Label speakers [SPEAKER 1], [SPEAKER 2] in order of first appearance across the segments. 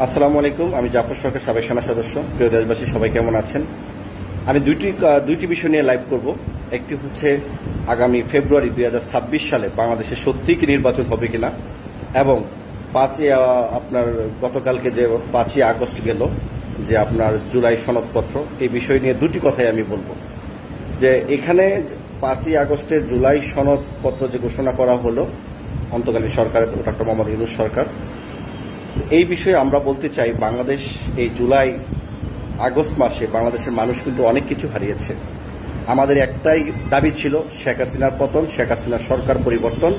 [SPEAKER 1] আসসালামু আলাইকুম। আমি জাফর সরকার, সাবেক সেনা সদস্য। প্রিয় দেশবাসী, সবাই কেমন আছেন? আমি দুইটি বিষয় নিয়ে লাইভ করব। একটি হচ্ছে আগামী ফেব্রুয়ারি 2026 সালে বাংলাদেশে সত্যিই কি নির্বাচন হবে কিনা, এবং আপনার গতকালকে যে 5ই আগস্ট গেল, যে আপনার জুলাই সনদপত্র, এই বিষয় নিয়ে দুটি কথাই আমি বলবো। যে এখানে 5ই আগস্টের জুলাই সনদপত্র যে ঘোষণা করা হলো অন্তর্বর্তী সরকারের, ডক্টর মোহাম্মদ ইউনূস সরকার, এই বিষয়ে আমরা বলতে চাই, বাংলাদেশ এই জুলাই আগস্ট মাসে বাংলাদেশের মানুষ কিন্তু অনেক কিছু হারিয়েছে। আমাদের একটাই দাবি ছিল শেখ হাসিনার পতন, শেখ হাসিনার সরকার পরিবর্তন,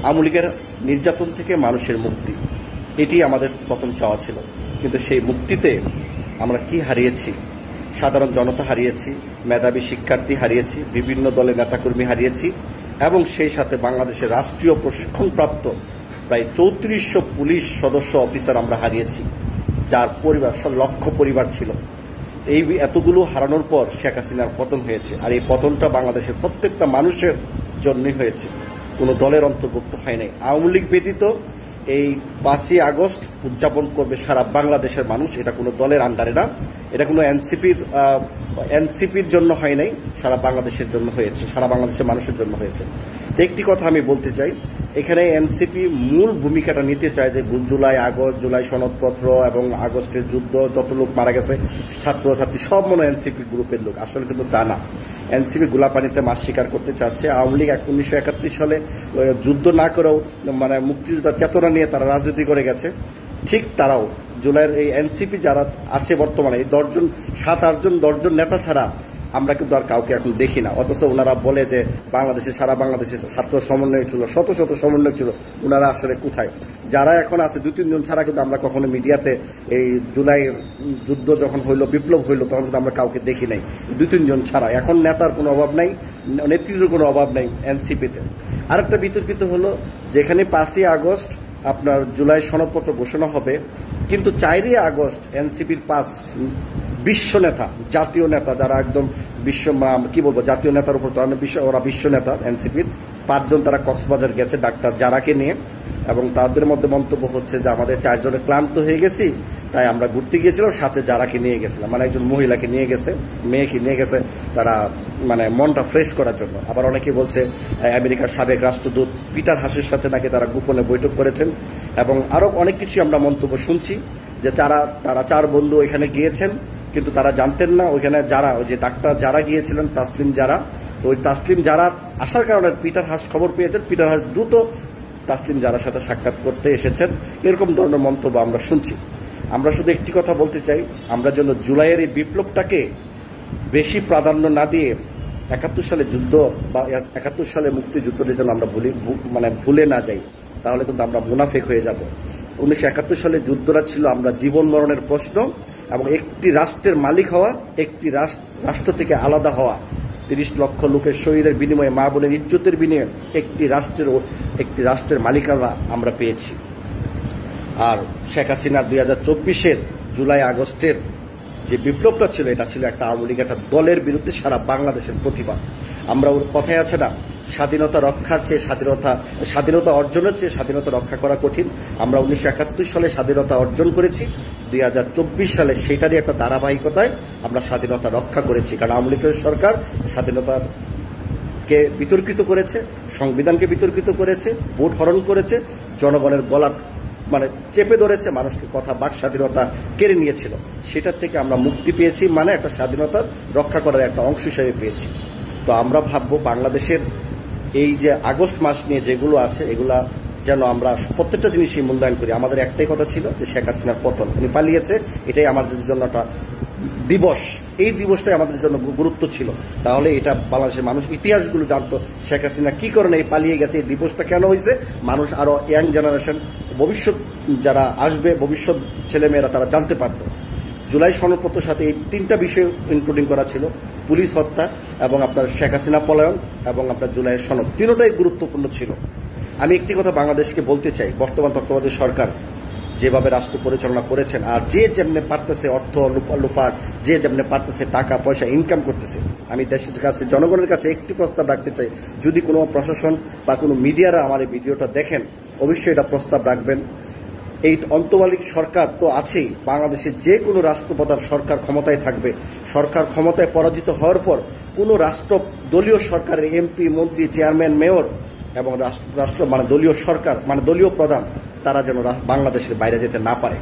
[SPEAKER 1] আওয়ামী লীগের নির্যাতন থেকে মানুষের মুক্তি। এটি আমাদের প্রথম চাওয়া ছিল। কিন্তু সেই মুক্তিতে আমরা কি হারিয়েছি? সাধারণ জনতা হারিয়েছি, মেধাবী শিক্ষার্থী হারিয়েছি, বিভিন্ন দলের নেতাকর্মী হারিয়েছি, এবং সেই সাথে বাংলাদেশের রাষ্ট্রীয় প্রশিক্ষণপ্রাপ্ত প্রায় 3400 পুলিশ সদস্য অফিসার আমরা হারিয়েছি, যার পরিবার লক্ষ পরিবার ছিল। এই এতগুলো হারানোর পর শেখ হাসিনার পতন হয়েছে, আর এই পতনটা বাংলাদেশের প্রত্যেকটা মানুষের জন্যই হয়েছে, কোনো দলের অন্তর্ভুক্ত হয় নাই। আওয়ামী লীগ ব্যতীত এই 5ই আগস্ট উদযাপন করবে সারা বাংলাদেশের মানুষ। এটা কোনো দলের আন্ডারে না, এটা কোনো এনসিপির জন্য হয় নাই, সারা বাংলাদেশের জন্য হয়েছে, সারা বাংলাদেশের মানুষের জন্য হয়েছে। একটি কথা আমি বলতে চাই, এখানে এনসিপি মূল ভূমিকাটা নিতে চায় যে জুলাই সনদপত্র এবং আগস্টের যুদ্ধ, যত লোক মারা গেছে ছাত্রছাত্রী সব মনে এনসিপি গ্রুপের লোক। আসলে কিন্তু তা না। এনসিপি গোলাপানিতে মাছ শিকার করতে চাচ্ছে। আওয়ামী লীগ 1971 সালে যুদ্ধ না করেও মুক্তিযোদ্ধার চেতনা নিয়ে তারা রাজনীতি করে গেছে। ঠিক তারাও জুলাইয়ের এই এনসিপি যারা আছে বর্তমানে, এই 7-8 নেতা ছাড়া আমরা কিন্তু আর কাউকে এখন দেখি না। অথচ ওনারা বলে যে সারা বাংলাদেশে ছাত্র সমন্বয় ছিল, শত শত সমন্বয় ছিল। ওনারা আসলে কোথায়? যারা এখন আছে 2-3 জন ছাড়া কিন্তু আমরা কখনো মিডিয়াতে এই জুলাই যুদ্ধ যখন হইলো, বিপ্লব হইলো, তখন কিন্তু আমরা কাউকে দেখি নাই, 2-3 জন ছাড়া। এখন নেতার কোনো অভাব নাই, নেতৃত্বের কোনো অভাব নাই এনসিপিতে। আরেকটা বিতর্কিত হলো, যেখানে 5ই আগস্ট আপনার জুলাই সনদপত্র ঘোষণা হবে, কিন্তু 4ই আগস্ট এনসিপির 5 বিশ্ব নেতা, জাতীয় নেতা, যারা একদম কি বলবো, জাতীয় নেতার উপর তো ওরা বিশ্ব নেতা, এনসিপির 5 জন তারা কক্সবাজার গেছে ডাক্তার জারাকে নিয়ে, এবং তাদের মধ্যে মন্তব্য হচ্ছে যে আমাদের 4 জনে ক্লান্ত হয়ে গেছি, তাই আমরা ঘুরতে গিয়েছিলাম, সাথে জারাকে নিয়ে গেছিলাম, একজন মহিলাকে নিয়ে গেছে, মেয়েকে নিয়ে গেছে, তারা মনটা ফ্রেশ করার জন্য। আবার অনেকে বলছে আমেরিকার সাবেক রাষ্ট্রদূত পিটার হাসের সাথে নাকি তারা গোপনে বৈঠক করেছেন, এবং আরো অনেক কিছু আমরা মন্তব্য শুনছি যে তারা 4 বন্ধু এখানে গিয়েছেন, কিন্তু তারা জানতেন না ওইখানে ওই যে ডাক্তার যারা গিয়েছিলেন, তাসলিম যারা, তো ওই তাসলিম যারা আসার কারণে পিটার হাস খবর পেয়েছেন, পিটার হাস দ্রুত তাসলিম যারার সাথে সাক্ষাৎ করতে এসেছেন। এরকম ধরনের মন্তব্য আমরা শুনছি। আমরা শুধু একটি কথা বলতে চাই, আমরা যেন জুলাইয়ের এই বিপ্লবটাকে বেশি প্রাধান্য না দিয়ে 71 সালে যুদ্ধ বা 71 সালে মুক্তিযুদ্ধের জন্য আমরা ভুলে না যাই, তাহলে কিন্তু আমরা মুনাফেক হয়ে যাব। 1971 সালে যুদ্ধটা ছিল আমরা জীবন মরণের প্রশ্ন, এবং একটি রাষ্ট্রের মালিক হওয়া, একটি রাষ্ট্র থেকে আলাদা হওয়া, 30 লক্ষ লোকের শহীদের বিনিময়ে, মা বোনের ইজ্জতের বিনিময়ে একটি রাষ্ট্রের মালিকানা আমরা পেয়েছি। আর শেখ হাসিনার 2024-এর জুলাই আগস্টের যে বিপ্লবটা ছিল, এটা ছিল একটা আওয়ামী লীগ একটা দলের বিরুদ্ধে সারা বাংলাদেশের প্রতিবাদ। আমরা ওর কথায় আছে না, স্বাধীনতা রক্ষার চেয়ে স্বাধীনতা অর্জনের চেয়ে স্বাধীনতা রক্ষা করা কঠিন। আমরা 1971 সালে স্বাধীনতা অর্জন করেছি, 2024 সালে সেটারই একটা ধারাবাহিকতায় আমরা স্বাধীনতা রক্ষা করেছি। কারণ আওয়ামী লীগের সরকার স্বাধীনতাকে বিতর্কিত করেছে, সংবিধানকে বিতর্কিত করেছে, ভোট হরণ করেছে, জনগণের গলা চেপে ধরেছে, মানুষকে কথা বাক স্বাধীনতা কেড়ে নিয়েছিল। সেটার থেকে আমরা মুক্তি পেয়েছি, একটা স্বাধীনতার রক্ষা করার একটা অংশ হিসেবে পেয়েছি। তো আমরা ভাববো বাংলাদেশের এই যে আগস্ট মাস নিয়ে যেগুলো আছে, এগুলা যেন আমরা প্রত্যেকটা জিনিসই মূল্যায়ন করি। আমাদের একটাই কথা ছিল যে শেখ হাসিনার পতন, উনি পালিয়েছে, এটাই আমাদের জন্য একটা দিবস। এই দিবসটাই আমাদের জন্য গুরুত্ব ছিল। তাহলে এটা বাংলাদেশের মানুষ ইতিহাসগুলো জানতো, শেখ হাসিনা কি কারণে পালিয়ে গেছে, এই দিবসটা কেন হয়েছে, মানুষ আরো ইয়াং জেনারেশন, ভবিষ্যৎ যারা আসবে, ভবিষ্যৎ ছেলেমেয়েরা তারা জানতে পারত। জুলাই সনদপত্রের সাথে এই 3টা বিষয় ইনক্লুডিং করা ছিল, পুলিশ হত্যা এবং আপনার শেখ হাসিনা পলায়ন এবং আপনার জুলাইয়ের সনদ, 3টাই গুরুত্বপূর্ণ ছিল। আমি একটি কথা বাংলাদেশকে বলতে চাই, বর্তমান তত্ত্বাবধায়ক সরকার যেভাবে রাষ্ট্র পরিচালনা করেছেন, আর যে যেমনে পারতেছে অর্থ লোপার, যে যেমনে পারতেছে টাকা পয়সা ইনকাম করতেছে, আমি দেশের কাছে, জনগণের কাছে একটি প্রস্তাব রাখতে চাই, যদি কোনো প্রশাসন বা কোনো মিডিয়ারা আমার এই ভিডিওটা দেখেন, অবশ্যই এটা প্রস্তাব রাখবেন। এই অন্তর্বর্তী সরকার তো আছেই, বাংলাদেশের যে কোনো রাষ্ট্রপ্রধান সরকার ক্ষমতায় থাকবে, সরকার ক্ষমতায় পরাজিত হওয়ার পর কোনো দলীয় সরকারের এমপি, মন্ত্রী, চেয়ারম্যান, মেয়র এবং রাষ্ট্র মানে দলীয় সরকার মানে দলীয় প্রধান তারা যেন বাংলাদেশের বাইরে যেতে না পারে।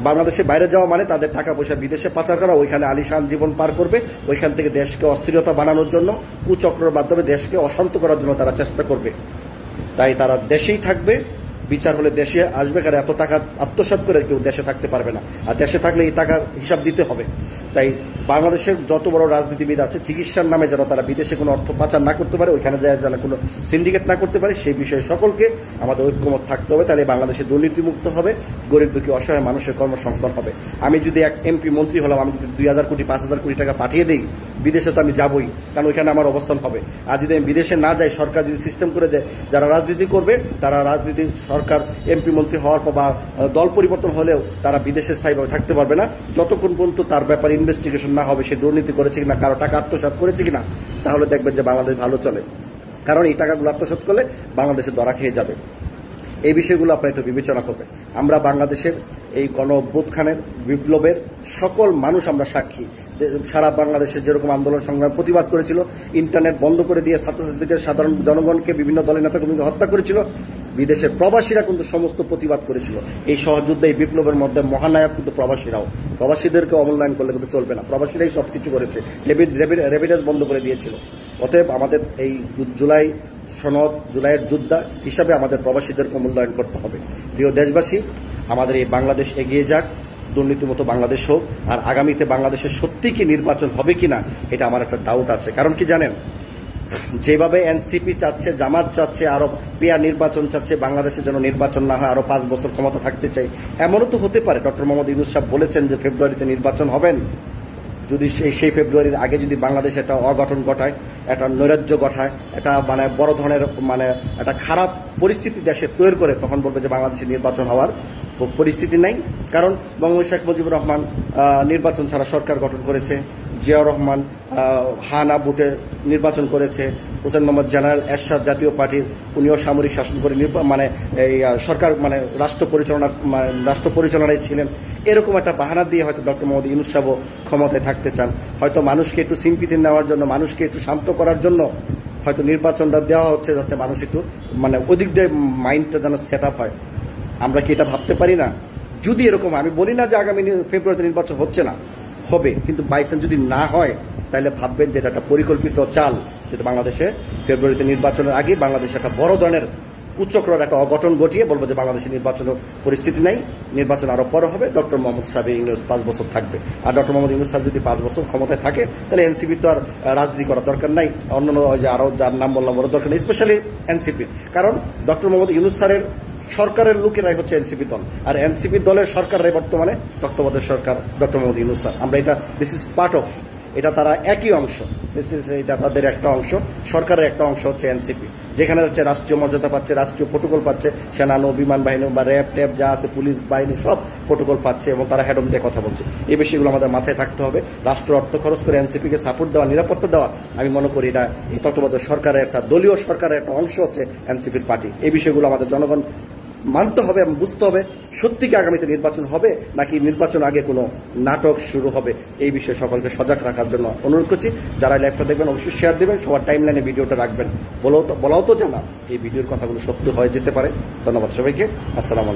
[SPEAKER 1] বাংলাদেশের বাইরে যাওয়া মানে তাদের টাকা পয়সা বিদেশে পাচার করা, ওইখানে আলিশান জীবন পার করবে, ওইখান থেকে দেশকে অস্থিরতা বানানোর জন্য কুচক্রের মাধ্যমে দেশকে অশান্ত করার জন্য তারা চেষ্টা করবে। তাই তারা দেশেই থাকবে, বিচার হলে দেশে আসবে, কারণ এত টাকা আত্মসাৎ করে কেউ দেশে থাকতে পারবে না, আর দেশে থাকলে এই টাকার হিসাব দিতে হবে। তাই বাংলাদেশের যত বড় রাজনীতিবিদ আছে চিকিৎসার নামে যেন তারা বিদেশে কোনো অর্থ পাচার না করতে পারে, ওইখানে যায় যেন কোনো সিন্ডিকেট না করতে পারে, সেই বিষয়ে সকলকে আমাদের ঐক্যমত থাকতে হবে। তাহলে বাংলাদেশে দুর্নীতিমুক্ত হবে, গরিব দুঃখী অসহায় মানুষের কর্মসংস্থান হবে। আমি যদি এক এমপি মন্ত্রী হলাম, আমি যদি 2,000 কোটি 5,000 কোটি টাকা পাঠিয়ে দিই বিদেশে, তো আমি যাবই, কারণ ওইখানে আমার অবস্থান হবে। আর যদি আমি বিদেশে না যাই, সরকার যদি সিস্টেম করে যায় যারা রাজনীতি করবে তারা রাজনীতি সরকার এমপি মন্ত্রী হওয়ার পর বা দল পরিবর্তন হলেও তারা বিদেশে স্থায়ীভাবে থাকতে পারবে না যতক্ষণ পর্যন্ত তার ব্যাপারে ইনভেস্টিগেশন না হবে, সে দুর্নীতি করেছে কিনা, কারো টাকা আত্মসাৎ করেছে কিনা। তাহলে দেখবেন যে বাংলাদেশ ভালো চলে, কারণ এই টাকাগুলো আত্মসাৎ করলে বাংলাদেশে ধরা খেয়ে যাবে। এই বিষয়গুলো আপনারা একটু বিবেচনা করবেন। আমরা বাংলাদেশের এই গণ অভ্যুত্থানের বিপ্লবের সকল মানুষ আমরা সাক্ষী। সারা বাংলাদেশের যেরকম আন্দোলন সংগ্রাম প্রতিবাদ করেছিল, ইন্টারনেট বন্ধ করে দিয়ে ছাত্রছাত্রীদের, সাধারণ জনগণকে, বিভিন্ন দলের নেতাকর্মীকে হত্যা করেছিল, বিদেশের প্রবাসীরা কিন্তু সমস্ত প্রতিবাদ করেছিল। এই সহযুদ্ধে, এই বিপ্লবের মধ্যে মহানায়ক কিন্তু প্রবাসীরাও। প্রবাসীদেরকে অমূল্যায়ন করলে কিন্তু চলবে না, প্রবাসীরাই সবকিছু করেছে, রেমিটেন্স বন্ধ করে দিয়েছিল। অতএব আমাদের এই জুলাইয়ের যোদ্ধা হিসাবে আমাদের প্রবাসীদেরকে মূল্যায়ন করতে হবে। প্রিয় দেশবাসী, আমাদের এই বাংলাদেশ এগিয়ে যাক, দুর্নীতিমুক্ত বাংলাদেশ হোক। আর আগামীতে বাংলাদেশে সত্যি কি নির্বাচন হবে কিনা এটা আমার একটা ডাউট আছে। কারণ কি জানেন, যেভাবে এনসিপি চাচ্ছে, জামাত চাচ্ছে, আরো পেয়ার নির্বাচন চাচ্ছে, বাংলাদেশে যেন নির্বাচন না হয়, আরো 5 বছর ক্ষমতা থাকতে চাই, এমনও তো হতে পারে। ডক্টর মোহাম্মদ ইউনূস সাহেব বলেছেন যে ফেব্রুয়ারিতে নির্বাচন হবেন। যদি সেই ফেব্রুয়ারির আগে যদি বাংলাদেশ একটা অঘটন ঘটায়, একটা নৈরাজ্য ঘটায়, একটা মানে বড় ধরনের মানে একটা খারাপ পরিস্থিতি দেশে তৈরি করে, তখন বলবে যে বাংলাদেশে নির্বাচন হওয়ার পরিস্থিতি নাই। কারণ বঙ্গবন্ধু শেখ মুজিবুর রহমান নির্বাচন ছাড়া সরকার গঠন করেছে, জিয়াউর রহমান হানা বুটে নির্বাচন করেছে, হোসেন মোহাম্মদ জেনারেল এরশাদ জাতীয় পার্টির উনিও সামরিক শাসন করে মানে এই সরকার মানে রাষ্ট্র পরিচালনায় ছিলেন। এরকম একটা বাহানা দিয়ে হয়তো ডক্টর মোহাম্মদ ইউনূস সাহেব ক্ষমতায় থাকতে চান। হয়তো মানুষকে একটু সিম্পিতি নেওয়ার জন্য, মানুষকে একটু শান্ত করার জন্য হয়তো নির্বাচনটা দেওয়া হচ্ছে, যাতে মানুষ একটু মানে ওদিক দিয়ে মাইন্ডটা যেন সেট আপ হয়। আমরা কি এটা ভাবতে পারি না? যদি এরকম, আমি বলি না যে আগামী ফেব্রুয়ারিতে নির্বাচন হচ্ছে না, হবে, কিন্তু বাইচান্স যদি না হয় তাহলে ভাববেন যে এটা একটা পরিকল্পিত চাল, যেটা বাংলাদেশে ফেব্রুয়ারিতে নির্বাচনের আগে বাংলাদেশে একটা বড় ধরনের কুচক্রের একটা অঘটন ঘটিয়ে বলবো যে বাংলাদেশে নির্বাচনের পরিস্থিতি নাই, নির্বাচন আরো পরে হবে, ডক্টর মোহাম্মদ সাহেব ইউনূস 5 বছর থাকবে। আর ডক্টর মোহাম্মদ ইউনূস সাহেব যদি 5 বছর ক্ষমতায় থাকে, তাহলে এনসিপি তো আর রাজনীতি করার দরকার নাই, অন্যান্য আরো যার নাম বললাম ওর দরকার নেই, স্পেশালি এনসিপি। কারণ ডক্টর মোহাম্মদ ইউনূস স্যারের সরকারের লোকেরাই হচ্ছে এনসিপি দল, আর এনসিপি দলের সরকাররাই বর্তমানে তত্ত্বাবধায়ক সরকার ডক্টর মোহাম্মদ ইউনূস স্যার। আমরা এটা দিস ইজ পার্ট অফ, এটা তারা একই অংশ, এটা তাদের একটা অংশ, সরকারের একটা অংশ হচ্ছে এনসিপি, যেখানে হচ্ছে রাষ্ট্রীয় মর্যাদা পাচ্ছে, রাষ্ট্রীয় প্রোটোকল পাচ্ছে, সেনা নৌ বিমান বাহিনী বা র্যাব ট্যাব যা আছে, পুলিশ বাহিনী সব প্রোটোকল পাচ্ছে, এবং তারা হেড অফ দিয়ে কথা বলছে। এই বিষয়গুলো আমাদের মাথায় থাকতে হবে। রাষ্ট্র অর্থ খরচ করে এনসিপিকে সাপোর্ট দেওয়া, নিরাপত্তা দেওয়া, আমি মনে করি এটা এই তত্ত্বাবধায়ক সরকারের একটা দলীয় সরকারের একটা অংশ হচ্ছে এনসিপির পার্টি। এই বিষয়গুলো আমাদের জনগণ মানতে হবে এবং বুঝতে হবে, সত্যি কি আগামীতে নির্বাচন হবে নাকি নির্বাচন আগে কোনো নাটক শুরু হবে। এই বিষয়ে সকলকে সজাগ রাখার জন্য অনুরোধ করছি। যারা লাইভটা দেখবেন অবশ্যই শেয়ার দেবেন, সবার টাইম লাইনে ভিডিওটা রাখবেন, বলাও তো জানা এই ভিডিওর কথাগুলো সত্য হয়ে যেতে পারে। ধন্যবাদ সবাইকে, আসসালামু আলাইকুম।